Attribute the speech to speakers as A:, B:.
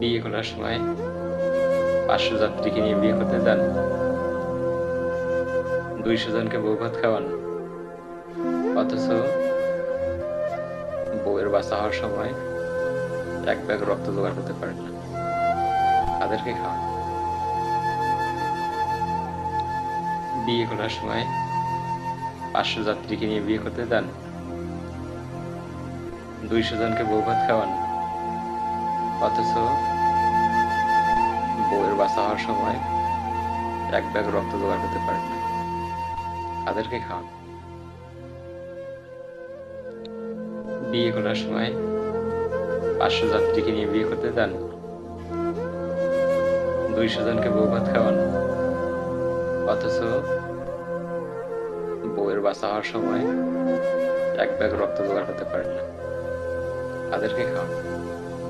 A: বিয়ে করার সময় 500 যাত্রীকে নিয়ে বিয়ে করতে যান, 200 জনকে বউ ভাত খাওয়ান, অথচ বউয়ের বাচ্চা হওয়ার সময় এক ব্যাগ রক্ত জোগাড় করতে পারেন না, তাদেরকে খাওয়ান। বিয়ে করার সময় 500 যাত্রীকে নিয়ে বিয়ে করতে যান, 200 জনকে বউ ভাত খাওয়ান, অথচ বউয়ের বাচ্চা হওয়ার সময় এক ব্যাগ রক্ত জোগাড় করতে পারেন না, তাদেরকে খাওয়ান। বিয়ে করার সময় 500 যাত্রীকে নিয়ে বিয়ে করতে যান, 200 জনকে বউ ভাত খাওয়ান, অথচ বউয়ের বাচ্চা হওয়ার সময় এক ব্যাগ রক্ত জোগাড় করতে পারেন না, তাদেরকে খাওয়ান।